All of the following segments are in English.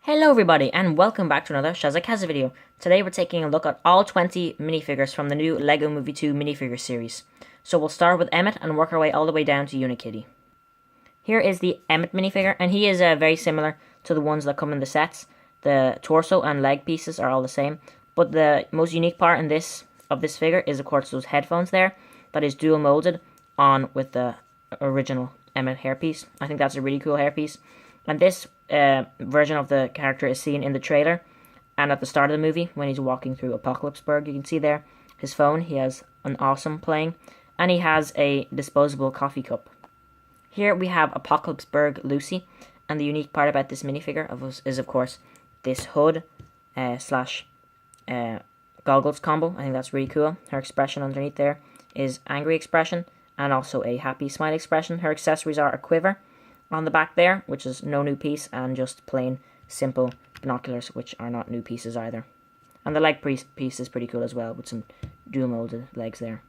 Hello everybody and welcome back to another Shazakaza video. Today we're taking a look at all 20 minifigures from the new LEGO Movie 2 minifigure series. So we'll start with Emmett and work our way all the way down to Unikitty. Here is the Emmett minifigure, and he is very similar to the ones that come in the sets. The torso and leg pieces are all the same, but the most unique part in this figure is of course those headphones there that is dual molded on with the original Emmett hairpiece. I think that's a really cool hairpiece. And this version of the character is seen in the trailer and at the start of the movie when he's walking through Apocalypseburg. You can see there his phone. He has an awesome playing, and he has a disposable coffee cup. Here we have Apocalypseburg Lucy, and the unique part about this minifigure is of course this hood slash goggles combo. I think that's really cool. Her expression underneath there is angry expression and also a happy smile expression. Her accessories are a quiver on the back there, which is no new piece, and just plain simple binoculars, which are not new pieces either. And the leg piece is pretty cool as well, with some dual molded legs there.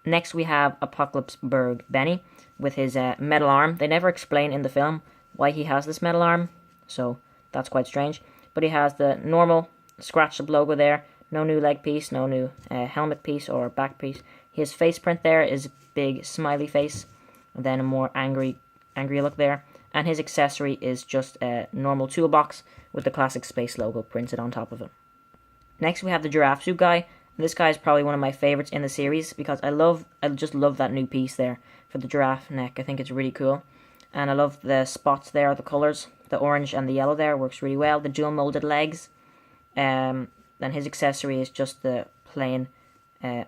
Next we have Apocalypseburg Benny with his metal arm. They never explain in the film why he has this metal arm, so that's quite strange. But he has the normal scratched up logo there, no new leg piece, no new helmet piece or back piece. His face print there is a big smiley face, and then a more angry look there, and his accessory is just a normal toolbox with the classic space logo printed on top of it. Next we have the Giraffe Suit Guy. This guy is probably one of my favorites in the series because I just love that new piece there for the giraffe neck. I think it's really cool, and I love the spots there, the colors, the orange and the yellow there works really well. The dual molded legs, and his accessory is just the plain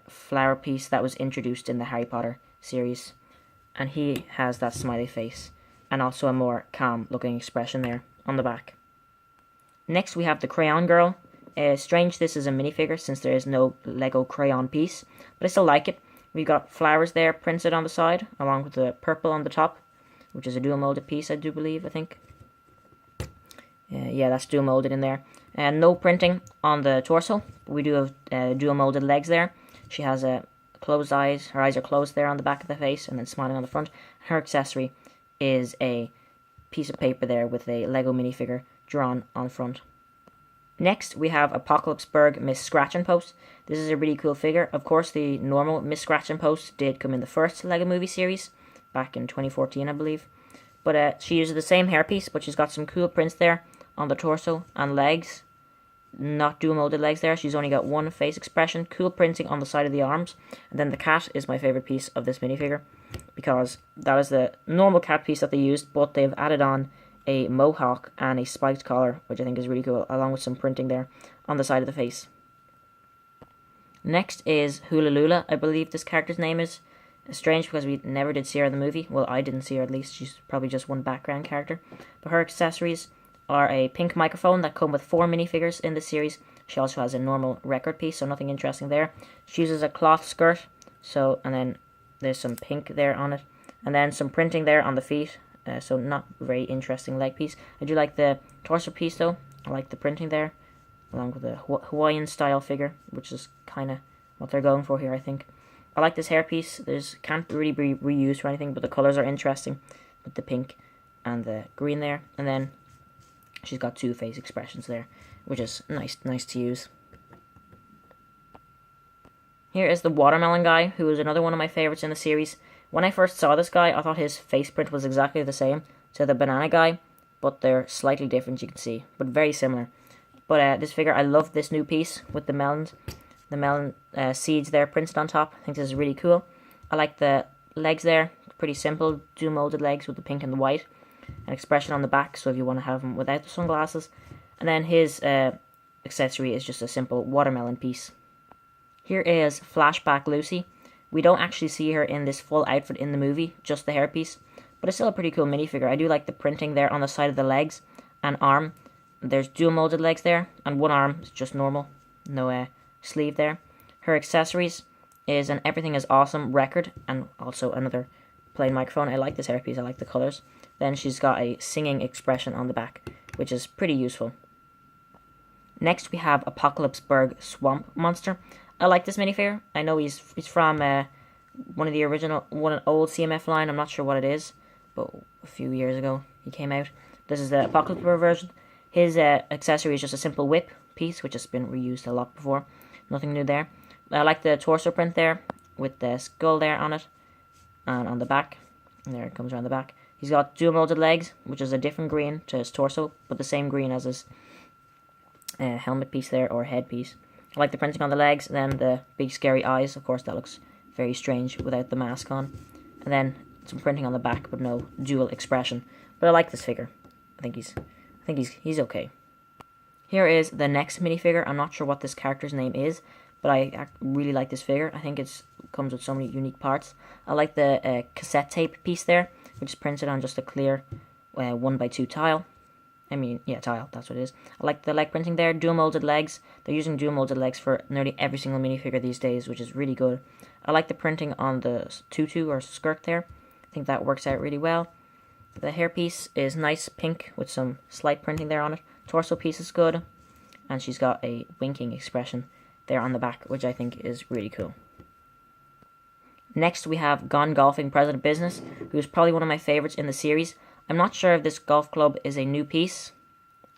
flower piece that was introduced in the Harry Potter series. And he has that smiley face and also a more calm looking expression there on the back. Next we have the Crayon Girl. Strange this is a minifigure since there is no Lego crayon piece, but I still like it. We've got flowers there printed on the side along with the purple on the top, which is a dual molded piece, I think. Yeah, that's dual molded in there. And no printing on the torso, but we do have dual molded legs there. She has closed eyes. Her eyes are closed there on the back of the face and then smiling on the front. Her accessory is a piece of paper there with a Lego minifigure drawn on front. Next we have Apocalypseburg Miss Scratch and Post. This is a really cool figure. Of course the normal Miss Scratch and Post did come in the first Lego movie series back in 2014 I believe. But she uses the same hairpiece, but she's got some cool prints there on the torso and legs. Not dual molded legs there. She's only got one face expression, cool printing on the side of the arms, and then the cat is my favorite piece of this minifigure because that is the normal cat piece that they used, but they've added on a mohawk and a spiked collar, which I think is really cool, along with some printing there on the side of the face. Next is Hula Luna, I believe this character's name is. It's strange because we never did see her in the movie. Well, I didn't see her at least. She's probably just one background character. But her accessories are a pink microphone that come with 4 minifigures in the series. She also has a normal record piece, so nothing interesting there. She uses a cloth skirt, and then there's some pink there on it, and then some printing there on the feet, so not very interesting leg piece. I do like the torso piece though. I like the printing there, along with the Hawaiian style figure, which is kind of what they're going for here, I think. I like this hair piece. Can't really be reused or anything, but the colors are interesting with the pink and the green there, and then she's got 2 face expressions there, which is nice to use. Here is the Watermelon Guy, who is another one of my favorites in the series. When I first saw this guy, I thought his face print was exactly the same to the Banana Guy, but they're slightly different, you can see, but very similar. But this figure, I love this new piece with the melon seeds there printed on top. I think this is really cool. I like the legs there, pretty simple, dual molded legs with the pink and the white. An expression on the back, so if you want to have him without the sunglasses. And then his accessory is just a simple watermelon piece. Here is Flashback Lucy. We don't actually see her in this full outfit in the movie, just the hairpiece, but it's still a pretty cool minifigure. I do like the printing there on the side of the legs and arm. There's dual molded legs there, and one arm is just normal, no sleeve there. Her accessories is an Everything is Awesome record, and also another plain microphone. I like this hairpiece, I like the colors. Then she's got a singing expression on the back, which is pretty useful. Next we have Apocalypseburg Swamp Monster. I like this minifigure. I know he's from one old CMF line. I'm not sure what it is, but a few years ago he came out. This is the Apocalypseburg version. His accessory is just a simple whip piece, which has been reused a lot before. Nothing new there. I like the torso print there, with the skull there on it, and on the back. And there it comes around the back. He's got dual molded legs, which is a different green to his torso, but the same green as his helmet piece there, or head piece. I like the printing on the legs, and then the big scary eyes. Of course, that looks very strange without the mask on. And then some printing on the back, but no dual expression. But I like this figure. I think he's okay. Here is the next minifigure. I'm not sure what this character's name is, but I really like this figure. I think it comes with so many unique parts. I like the cassette tape piece there, which is printed on just a clear 1x2 tile. Tile, that's what it is. I like the leg printing there, dual molded legs. They're using dual molded legs for nearly every single minifigure these days, which is really good. I like the printing on the tutu or skirt there. I think that works out really well. The hairpiece is nice pink with some slight printing there on it. Torso piece is good. And she's got a winking expression there on the back, which I think is really cool. Next we have Gone Golfing President Business, who's probably one of my favorites in the series. I'm not sure if this golf club is a new piece.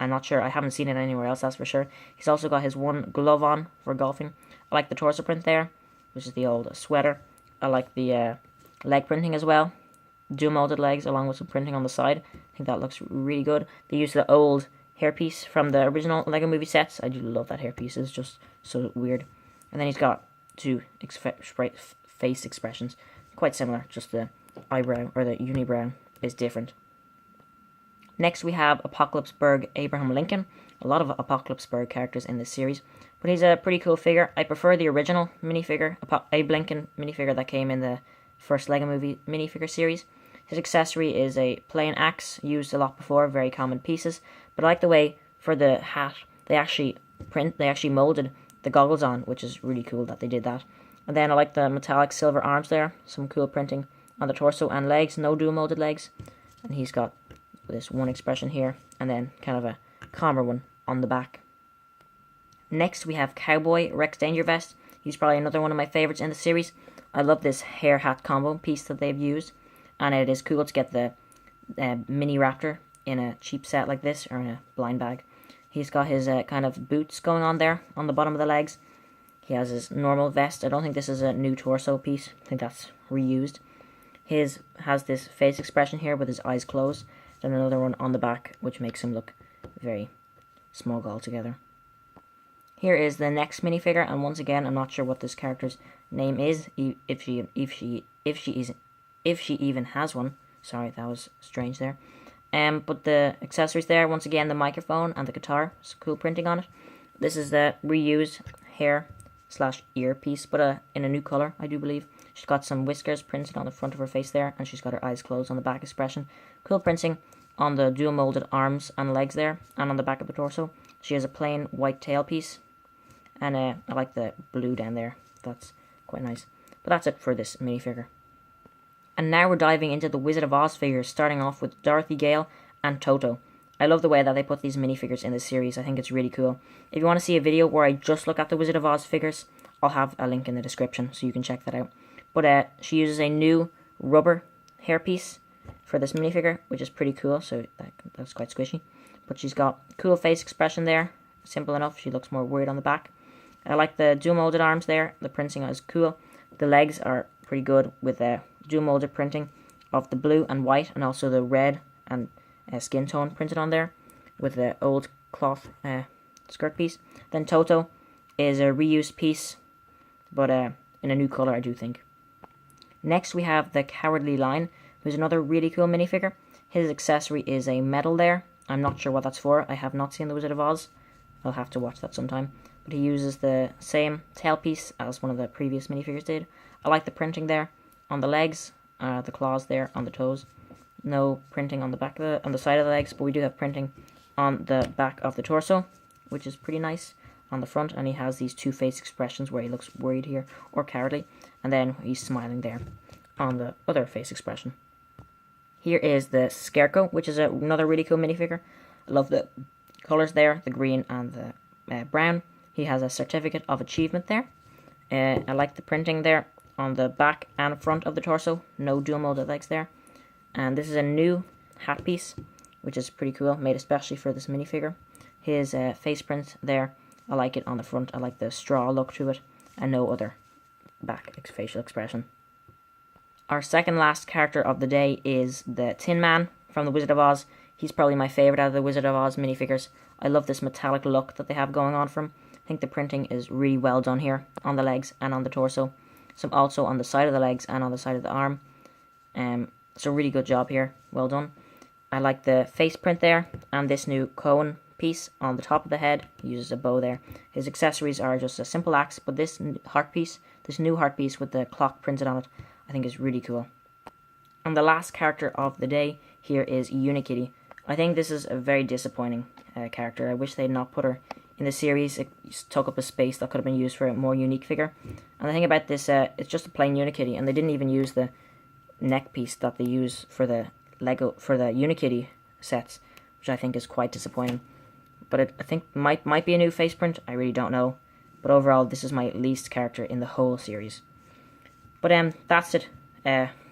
I'm not sure. I haven't seen it anywhere else, that's for sure. He's also got his one glove on for golfing. I like the torso print there, which is the old sweater. I like the leg printing as well. Dual molded legs along with some printing on the side. I think that looks really good. They used the old hairpiece from the original Lego movie sets. I do love that hairpiece. It's just so weird. And then he's got two face expressions. Quite similar, just the eyebrow or the unibrow is different. Next we have Apocalypseburg Abraham Lincoln. A lot of Apocalypseburg characters in this series. But he's a pretty cool figure. I prefer the original minifigure, Abe Lincoln minifigure that came in the first Lego movie minifigure series. His accessory is a plain axe, used a lot before, very common pieces. But I like the way for the hat they actually molded the goggles on, which is really cool that they did that. And then I like the metallic silver arms there, some cool printing on the torso and legs, no dual molded legs. And he's got this one expression here, and then kind of a calmer one on the back. Next we have Cowboy Rex Dangervest. He's probably another one of my favorites in the series. I love this hair hat combo piece that they've used, and it is cool to get the mini raptor in a cheap set like this, or in a blind bag. He's got his kind of boots going on there on the bottom of the legs. He has his normal vest. I don't think this is a new torso piece. I think that's reused. His has this face expression here with his eyes closed. Then another one on the back, which makes him look very small altogether. Here is the next minifigure, and once again, I'm not sure what this character's name is, if she even has one. Sorry, that was strange there. But the accessories there, once again, the microphone and the guitar, some cool printing on it. This is the reused hair/ear piece, but in a new color, I do believe. She's got some whiskers printed on the front of her face there, and she's got her eyes closed on the back expression. Cool printing on the dual molded arms and legs there, and on the back of the torso. She has a plain white tail piece, and I like the blue down there. That's quite nice. But that's it for this minifigure. And now we're diving into the Wizard of Oz figures, starting off with Dorothy Gale and Toto. I love the way that they put these minifigures in this series. I think it's really cool. If you want to see a video where I just look at the Wizard of Oz figures, I'll have a link in the description so you can check that out. But she uses a new rubber hairpiece for this minifigure, which is pretty cool, so that's quite squishy. But she's got cool face expression there, simple enough. She looks more worried on the back. I like the dual molded arms there. The printing is cool. The legs are pretty good with dual molded printing of the blue and white, and also the red and skin tone printed on there with the old cloth skirt piece. Then Toto is a reused piece, but in a new color, I do think. Next we have the Cowardly Lion, who's another really cool minifigure. His accessory is a medal there. I'm not sure what that's for. I have not seen The Wizard of Oz. I'll have to watch that sometime. But he uses the same tailpiece as one of the previous minifigures did. I like the printing there on the legs, the claws there on the toes. No printing on the back of on the side of the legs, but we do have printing on the back of the torso, which is pretty nice on the front. And he has these two face expressions where he looks worried here or cowardly, and then he's smiling there on the other face expression. Here is the Scarecrow, which is another really cool minifigure. I love the colors there, the green and the brown. He has a certificate of achievement there. I like the printing there on the back and front of the torso. No dual molded legs there. And this is a new hat piece, which is pretty cool, made especially for this minifigure. his face print there. I like it on the front. I like the straw look to it, and no other back facial expression. Our second last character of the day is the Tin Man from The Wizard of Oz. He's probably my favourite out of the Wizard of Oz minifigures. I love this metallic look that they have going on for him. I think the printing is really well done here on the legs and on the torso. Some also on the side of the legs and on the side of the arm. So really good job here. Well done. I like the face print there and this new cone piece on the top of the head. He uses a bow there. His accessories are just a simple axe, but this heart piece, this new heart piece with the clock printed on it, I think is really cool. And the last character of the day here is Unikitty. I think this is a very disappointing character. I wish they'd not put her in the series. It took up a space that could have been used for a more unique figure. And the thing about this, it's just a plain Unikitty, and they didn't even use the neck piece that they use for the Unikitty sets, which I think is quite disappointing. But I think might be a new face print. I really don't know. But overall, this is my least character in the whole series. But that's it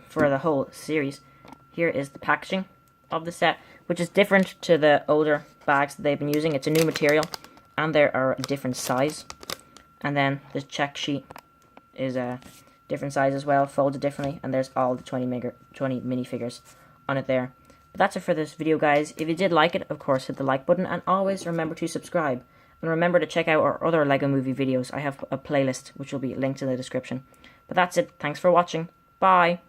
for the whole series. Here is the packaging of the set, which is different to the older bags that they've been using. It's a new material, and there are a different size. And then the check sheet is a different size as well, folded differently, and there's all the 20 minifigures on it there. But that's it for this video, guys. If you did like it, of course, hit the like button, and always remember to subscribe. And remember to check out our other LEGO Movie videos. I have a playlist, which will be linked in the description. But that's it. Thanks for watching. Bye.